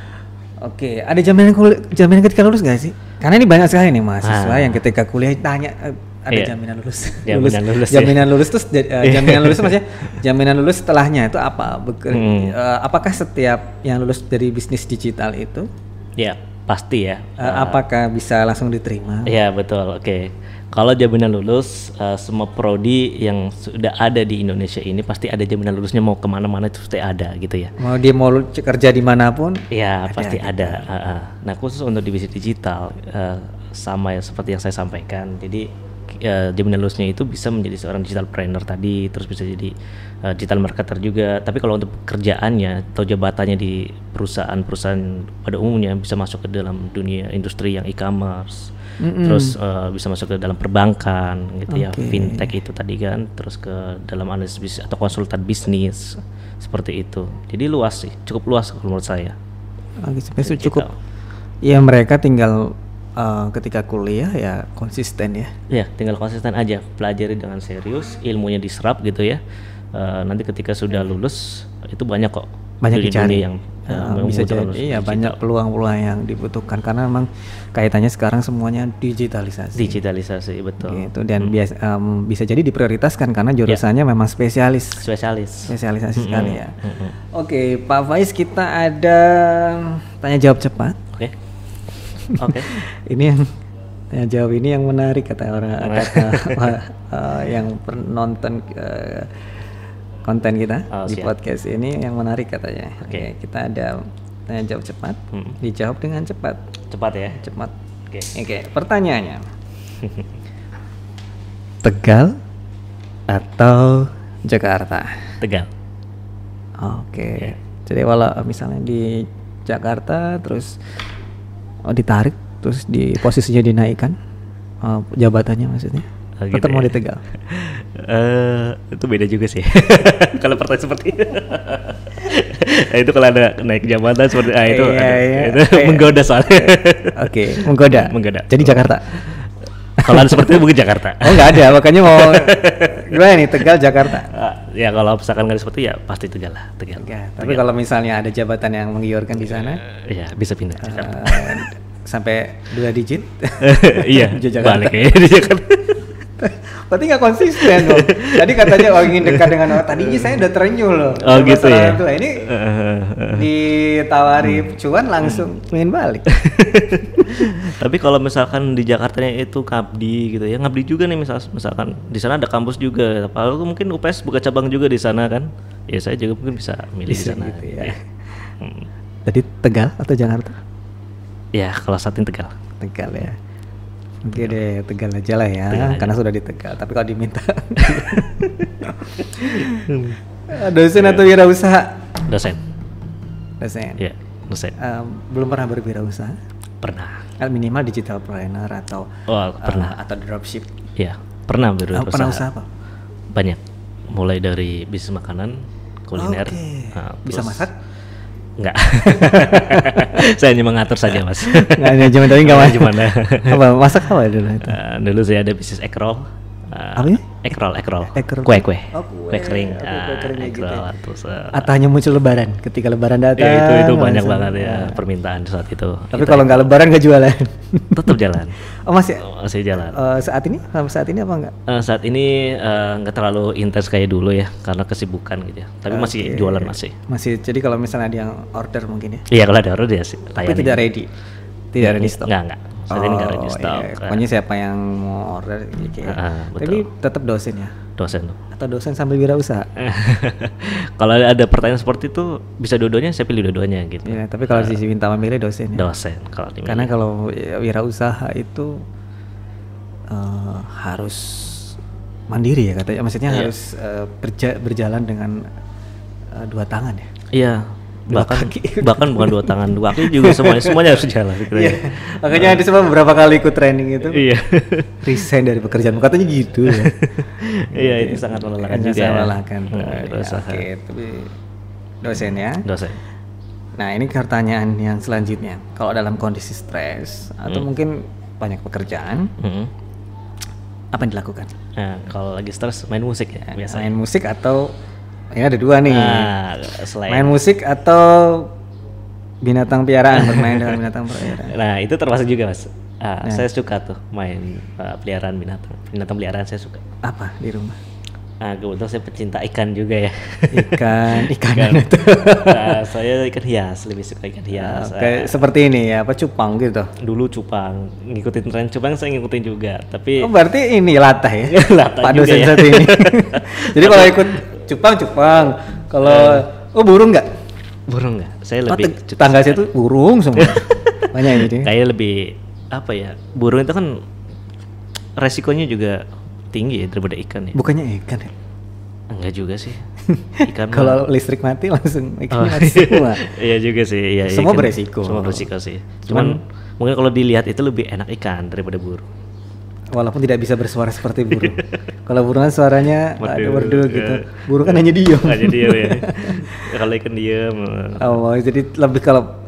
Oke, ada jaminan ketika lulus nggak sih? Karena ini banyak sekali nih mahasiswa yang ketika kuliah tanya ada jaminan lulus. Jaminan lulus terus jaminan lulus maksudnya jaminan lulus setelahnya itu apa? Apakah setiap yang lulus dari bisnis digital itu? Ya, pasti ya. Apakah bisa langsung diterima? Iya, betul. Oke. Kalau jaminan lulus, semua prodi yang sudah ada di Indonesia ini pasti ada jaminan lulusnya, mau kemana-mana itu pasti ada gitu ya. Mau kerja dimanapun? Iya, pasti ada. Nah, khusus untuk di bisnis digital, sama ya seperti yang saya sampaikan. Jadi jaminan lulusnya itu bisa menjadi seorang digital trainer tadi, terus bisa jadi digital marketer juga. Tapi kalau untuk pekerjaannya atau jabatannya di perusahaan-perusahaan pada umumnya bisa masuk ke dalam dunia industri yang e-commerce. Terus bisa masuk ke dalam perbankan gitu ya, fintech itu tadi kan, terus ke dalam analisis bisnis atau konsultan bisnis seperti itu. Jadi luas sih, cukup luas menurut saya. Cukup. Ya mereka tinggal ketika kuliah ya konsisten ya. Ya tinggal konsisten aja, pelajari dengan serius, ilmunya diserap gitu ya. Nanti ketika sudah lulus itu banyak kok. Banyak dicari yang bisa jadi banyak peluang-peluang yang dibutuhkan karena memang kaitannya sekarang semuanya digitalisasi betul gitu, dan bisa jadi diprioritaskan karena jurusannya memang spesialisasi sekali ya. Oke, Pak Faiz, kita ada tanya jawab cepat. Oke. Ini yang tanya jawab ini yang menarik kata yang penonton konten kita di podcast ini yang menarik katanya. Oke, kita ada tanya jawab cepat. Dijawab dengan cepat. Cepat ya? Cepat. Oke, pertanyaannya. Tegal atau Jakarta? Tegal. Oke. Jadi kalau misalnya di Jakarta terus ditarik terus di posisinya dinaikkan jabatannya maksudnya. Tetap mau di Tegal? Itu beda juga sih. Kalau pertanyaan seperti itu. Nah, itu kalau ada naik jabatan seperti itu menggoda soalnya. Oke, menggoda. Jadi Jakarta. Kalau ada seperti itu mungkin Jakarta. Oh nggak ada, makanya mau gimana nih, Tegal Jakarta? Ya kalau misalkan nggak seperti ya pasti Tegal lah. Tegal. Tapi kalau misalnya ada jabatan yang menggiurkan di sana, ya bisa pindah Jakarta. Sampai 2 digit. Iya. Balik di Jakarta. Berarti nggak konsisten dong. Tadi katanya ingin dekat dengan orang. Tadinya saya udah terenyuh loh. Oh gitu ya. Ini ditawari cuan langsung ingin balik. Tapi kalau misalkan di Jakartanya itu ngabdi gitu ya, ngabdi juga nih misalkan di sana ada kampus juga. Lalu mungkin UPS buka cabang juga di sana kan. Ya saya juga mungkin bisa milih di sana. Gitu ya. Tadi Tegal atau Jakarta? Ya kalau saat ini Tegal. Tegal ya. Oke deh, Tegal aja lah ya, karena sudah di Tegal. Tapi kalau diminta dosen atau wirausaha? Dosen. Ya, dosen. Belum pernah berwirausaha? Pernah. Minimal digital planner atau pernah. Atau dropship? Ya, pernah berwirausaha. Pernah usaha apa? Banyak. Mulai dari bisnis makanan, kuliner. Bisa masak? Enggak. Saya hanya mengatur saja, Mas. Enggak tapi enggak gimana. Apa masak apa dulu itu? Dulu saya ada bisnis egg roll. Apa ini? Ekrol, Ekrol. kue, Oh, kue kering, Oke, kue kering kayak gitu ekrol, ya. terus Atau hanya muncul lebaran, ketika lebaran datang. ya itu banyak langsung. banget ya permintaan saat itu. Tapi kalau nggak lebaran nggak jualan. Tetap jalan, Oh masih masih jalan. saat ini? Sampai saat ini apa enggak? Saat ini nggak terlalu intens kayak dulu ya, karena kesibukan gitu ya. Tapi masih jualan masih. Masih, jadi kalau misalnya ada yang order mungkin ya. Iya kalau ada order ya sih. Tapi tidak ready. Tidak ready stok. Enggak. Saat ini nggak ready stok. Iya. Pokoknya siapa yang mau order gitu. Tapi tetap dosen ya. Dosen tuh. Atau dosen sambil wirausaha. Kalau ada pertanyaan seperti itu bisa dua-duanya, saya pilih dua-duanya gitu. Iya, tapi kalau sisi minta memilih dosen ya. Dosen kalau dimilih. Karena kalau wirausaha itu harus mandiri ya katanya. Maksudnya harus berjalan dengan dua tangan ya. Iya. Bahkan bukan dua tangan, dua kaki juga semuanya harus jalan gitu ya. Makanya ada semua beberapa kali ikut training itu. Iya. Resign dari pekerjaan katanya gitu ya. Iya, itu sangat melelahkan juga. Sangat melelahkan. Oke, tapi dosen ya. Dosen. Nah, ini pertanyaan yang selanjutnya. Kalau dalam kondisi stres atau mungkin banyak pekerjaan, apa yang dilakukan? Nah, kalau lagi stres main musik ya biasanya. Main musik atau ini ada dua nih. Selain Main musik atau binatang piaraan, bermain dengan binatang piaraan. Nah, itu termasuk juga, Mas. Saya suka tuh main peliharaan binatang. Binatang peliharaan saya suka. Apa di rumah? Kebetulan saya pecinta ikan juga ya. Ikan itu. Saya ikan hias, lebih suka ikan hias. Kayak seperti ini ya, apa cupang gitu. Dulu cupang, ngikutin tren cupang saya ngikutin juga, tapi Oh, berarti ini latah ya. Latah Pak juga dosen ya. satu ini. Jadi kalau ikut cupang. Kalau burung nggak? burung nggak? Saya lebih Tangga saya tuh burung semua. Banyak ini. kayak lebih apa ya? Burung itu kan resikonya juga tinggi ya daripada ikan ya. Bukannya ikan ya? Enggak juga sih. Ikan Kalau listrik mati langsung ikannya Oh, mati semua. iya juga sih. Iya, Semua ikan- beresiko. Semua beresiko sih. Cuman mungkin kalau dilihat itu lebih enak ikan daripada burung. Walaupun tidak bisa bersuara seperti burung. Kalau burung kan suaranya Merdu, merdu gitu. ya. Burung kan hanya diam. Aja dia ya. Kalau ikan diam. Oh, jadi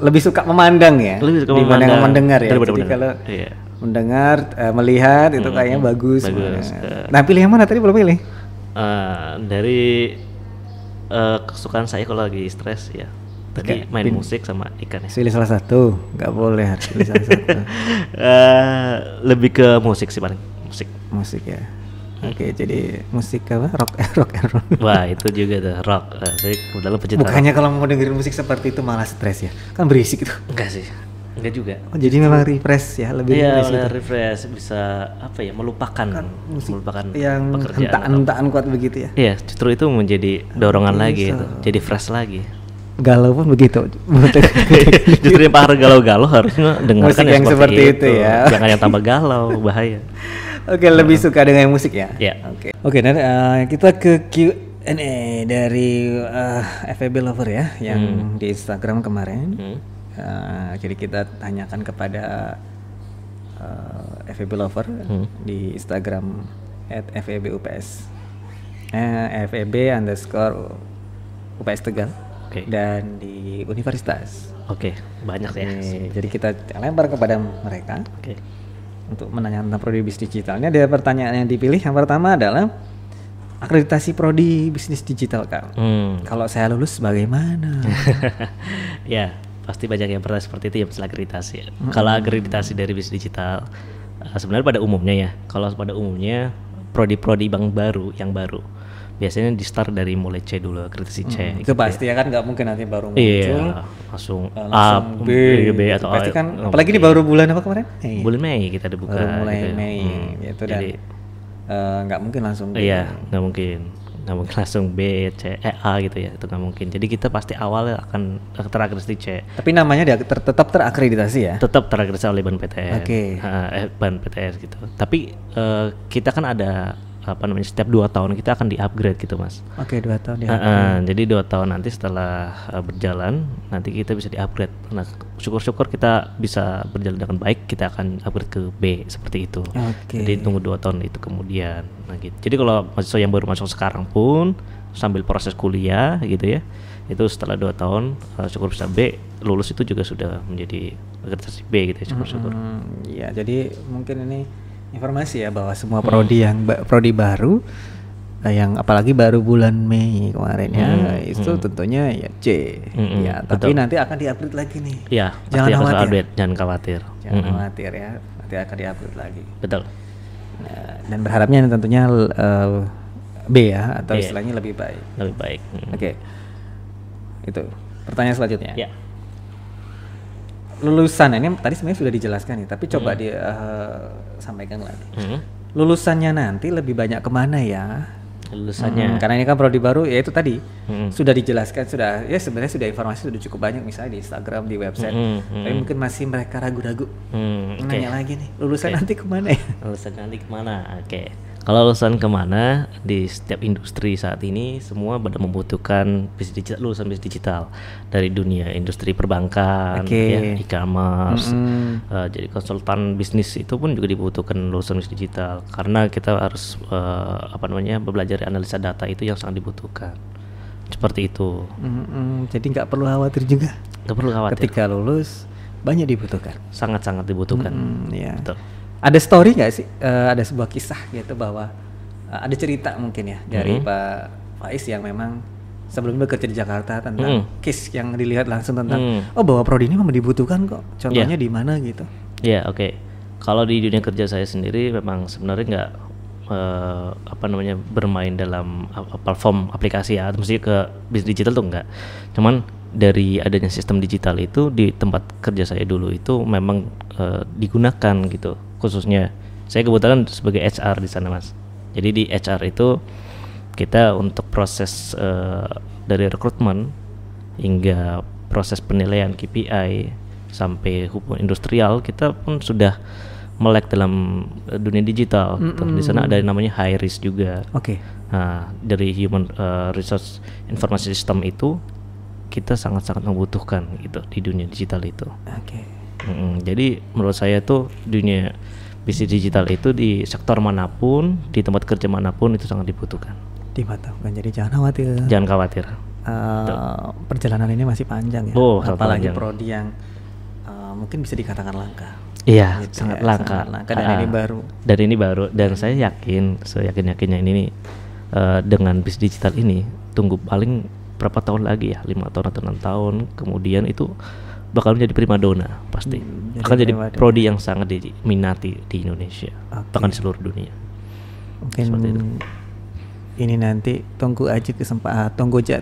lebih suka memandang ya. Lebih suka dibanding memandang mendengar ya. daripada Jadi mendengar. kalau Iya. mendengar, melihat itu kayaknya bagus. bagus. Nah, pilih yang mana tadi belum pilih? Dari kesukaan saya kalau lagi stres ya. Tadi main musik sama ikan ya. Pilih salah satu, nggak boleh harus pilih salah satu. Lebih ke musik sih paling. Musik ya. Oke, jadi musik apa? Rock and roll. Wah itu juga tuh rock. Saya kebetulan pecinta rock. Bukannya kalau mau dengerin musik seperti itu malah stres ya? Kan berisik itu. Enggak sih. Enggak juga. Oh, jadi memang refresh ya, lebih Iya, refresh itu. refresh, bisa apa ya, melupakan melupakan Yang pekerjaan. hentaan-hentaan kuat begitu ya. Iya, justru itu menjadi dorongan lagi itu. Jadi fresh lagi. Galau pun begitu. Justru yang para galau-galau harusnya dengarkan Musik yang seperti itu ya. Jangan yang tambah galau, bahaya. Oke, lebih suka dengan musik ya. Iya. Oke, dan kita ke Q&A dari FEB Lover ya, yang di Instagram kemarin. Jadi kita tanyakan kepada FEB Lover di Instagram @FEBUPS, FEB_UPS Tegal, dan di Universitas. Oke, banyak ya. Jadi kita lempar kepada mereka. Oke. Untuk menanyakan tentang prodi bisnis digitalnya, ada pertanyaan yang dipilih. Yang pertama adalah akreditasi prodi bisnis digital, Kak. Kalau saya lulus bagaimana? Ya, pasti banyak yang bertanya seperti itu ya, masalah akreditasi. Kalau akreditasi dari bisnis digital, sebenarnya pada umumnya ya, kalau pada umumnya prodi-prodi bank baru yang baru biasanya di start dari mulai C dulu, akreditasi C. Itu pasti ya kan, nggak mungkin nanti baru muncul. Iya, langsung B, atau pasti A. kan. Apalagi ini baru bulan apa kemarin? Bulan Mei kita dibuka. Baru mulai gitu ya. Mei, gitu, dan Jadi nggak mungkin langsung. iya, nggak mungkin langsung B, C, A gitu ya, itu nggak mungkin. Jadi kita pasti awalnya akan terakreditasi C. Tapi namanya tetap terakreditasi ya. Tetap terakreditasi oleh Ban PTS. Oke. Ban PTS gitu. Tapi kita kan ada apa namanya, setiap 2 tahun kita akan di-upgrade gitu, Mas. Oke, 2 tahun Jadi 2 tahun nanti setelah berjalan nanti kita bisa di-upgrade. Nah, syukur-syukur kita bisa berjalan dengan baik, kita akan upgrade ke B seperti itu. Oke. Jadi tunggu 2 tahun itu kemudian. Nah, gitu. Jadi kalau mahasiswa yang baru masuk sekarang pun sambil proses kuliah gitu ya, itu setelah 2 tahun syukur bisa B, lulus itu juga sudah menjadi akreditasi B gitu ya, syukur-syukur. Iya, jadi mungkin ini informasi ya bahwa semua prodi yang prodi baru yang apalagi baru bulan Mei kemarin ya itu tentunya ya C ya, tapi betul. nanti akan diupdate lagi nih. Iya, Jangan pasti akan khawatir. update, jangan khawatir. Jangan khawatir ya, nanti akan diupdate lagi. Betul. Nah, dan berharapnya tentunya B ya, atau Iya. istilahnya lebih baik. Lebih baik. Oke, itu pertanyaan selanjutnya. Ya. Lulusan ini tadi sebenarnya sudah dijelaskan nih, tapi coba sampaikan lagi. Lulusannya nanti lebih banyak kemana ya? Lulusannya. Karena ini kan prodi baru, ya itu tadi sudah dijelaskan, sudah ya sebenarnya sudah informasi sudah cukup banyak misalnya di Instagram, di website. Tapi mungkin masih mereka ragu-ragu. Nanya lagi nih, lulusan nanti kemana ya? Lulusan nanti kemana? Oke. Kalau lulusan kemana di setiap industri saat ini semua pada membutuhkan bisnis digital, lulusan bisnis digital dari dunia industri perbankan, ya, e-commerce, jadi konsultan bisnis itu pun juga dibutuhkan lulusan bisnis digital karena kita harus belajar analisa data itu yang sangat dibutuhkan. Seperti itu. Jadi nggak perlu khawatir juga. Nggak perlu khawatir. Ketika lulus banyak dibutuhan. Sangat-sangat dibutuhkan. Ya. Betul. Ada story nggak sih? Ada sebuah kisah gitu bahwa ada cerita mungkin ya dari Pak Faiz yang memang sebelumnya bekerja di Jakarta tentang case yang dilihat langsung tentang bahwa prodi ini memang dibutuhkan kok. Contohnya di mana gitu? Ya, oke. Kalau di dunia kerja saya sendiri memang sebenarnya nggak bermain dalam platform aplikasi ya, mesti ke bisnis digital tuh enggak. Cuman dari adanya sistem digital itu di tempat kerja saya dulu itu memang digunakan gitu. Khususnya saya kebetulan sebagai HR di sana, Mas. Jadi di HR itu kita untuk proses dari rekrutmen hingga proses penilaian KPI sampai hubungan industrial kita pun sudah melek dalam dunia digital. Di sana ada yang namanya high risk juga. Oke. Nah, dari human resource information system itu kita sangat-sangat membutuhkan gitu di dunia digital itu. Oke. Jadi menurut saya tuh dunia bisnis digital itu di sektor manapun, di tempat kerja manapun itu sangat dibutuhkan. Dibutuhkan. Jadi jangan khawatir. Jangan khawatir. Perjalanan ini masih panjang ya. Apalagi panjang. Prodi yang mungkin bisa dikatakan langka. Iya, gitu sangat ya, langka. Sangat langka dan ini baru. Dan ini baru. Dan saya yakinnya ini nih dengan bisnis digital ini tunggu paling berapa tahun lagi ya, 5 tahun atau 6 tahun kemudian itu bakal menjadi primadona pasti. Akan jadi prodi yang sangat diminati di Indonesia, bahkan di seluruh dunia. Mungkin ini nanti tunggu aja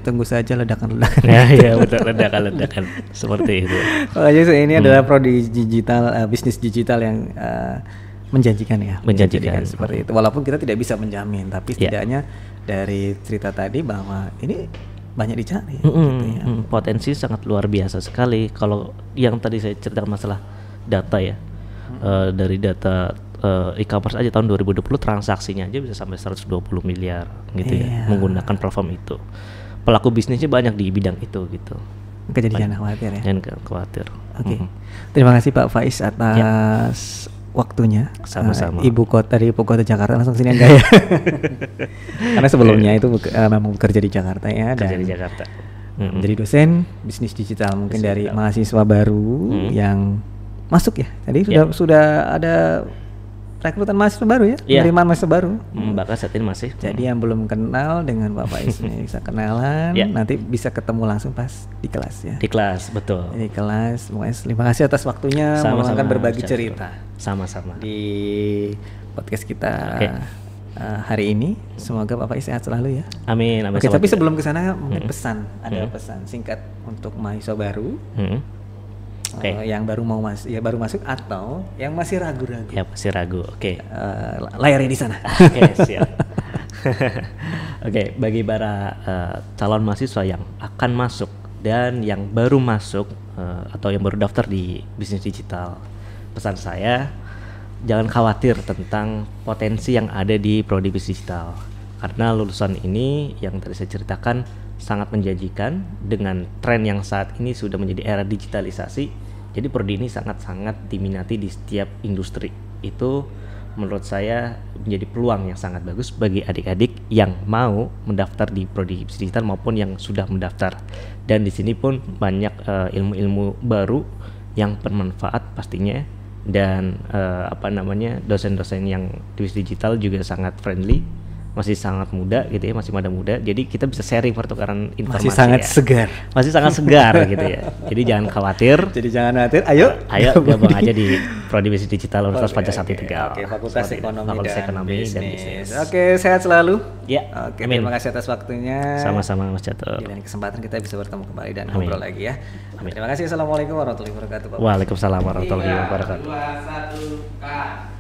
tunggu saja ledakan-ledakan. Ya betul, ledakan seperti itu. Jadi ini adalah prodi digital, bisnis digital yang menjanjikan ya. Menjanjikan seperti itu. Walaupun kita tidak bisa menjamin, tapi setidaknya dari cerita tadi bahwa ini banyak dicari gitu ya. Potensi sangat luar biasa sekali. Kalau yang tadi saya ceritakan masalah data ya, dari data e-commerce aja tahun 2020 transaksinya aja bisa sampai 120 miliar gitu ya, menggunakan platform itu. Pelaku bisnisnya banyak di bidang itu gitu. Jadi jangan khawatir ya. Jangan khawatir. Oke. Terima kasih Pak Faiz atas waktunya. Sama-sama. Ibu kota Jakarta langsung sini enggak ya? Karena sebelumnya itu memang bekerja di Jakarta ya. Kerja di Jakarta. Jadi dosen bisnis digital mungkin dari mahasiswa baru yang masuk ya. Tadi sudah ada rekrutan mahasiswa baru ya, penerimaan mahasiswa baru. Bahkan saat ini masih. Jadi yang belum kenal dengan Pak Faiz ini bisa kenalan, nanti bisa ketemu langsung pas di kelas ya. Di kelas, betul. Di kelas. Terima kasih atas waktunya meluangkan berbagi cerita. Sama-sama. Di podcast kita hari ini. Semoga Pak Faiz sehat selalu ya. Amin. Oke, tapi sebelum ke sana mungkin ada pesan singkat untuk mahasiswa baru. Yang baru masuk atau yang masih ragu-ragu. Ya masih ragu. Oke. Layarnya di sana. Oke, siap. Oke, bagi para calon mahasiswa yang akan masuk dan yang baru masuk atau yang baru daftar di bisnis digital, pesan saya jangan khawatir tentang potensi yang ada di prodi bisnis digital. Karena lulusan ini yang tadi saya ceritakan sangat menjanjikan dengan tren yang saat ini sudah menjadi era digitalisasi. Jadi prodi ini sangat-sangat diminati di setiap industri. Itu menurut saya menjadi peluang yang sangat bagus bagi adik-adik yang mau mendaftar di prodi digital maupun yang sudah mendaftar. Dan di sini pun banyak ilmu-ilmu baru yang bermanfaat pastinya dan dosen-dosen yang di Wisdom Digital juga sangat friendly, masih sangat muda gitu ya, masih muda, jadi kita bisa sharing pertukaran informasi. Masih sangat segar. Masih sangat segar gitu ya. Jadi jangan khawatir. Ayo gabung aja di Prodi Bisnis Digital Universitas Pancasila Tegal. Oke, Fakultas Ekonomi dan Bisnis. Oke. Oke, sehat selalu. Ya. Oke, Amin. terima kasih atas waktunya. Sama-sama Mas Catur. Di lain kesempatan kita bisa bertemu kembali dan Amin. ngobrol lagi ya. Amin. Terima kasih. Assalamualaikum warahmatullahi wabarakatuh. Bapak. Waalaikumsalam warahmatullahi wabarakatuh. 3, 2, 1, cut.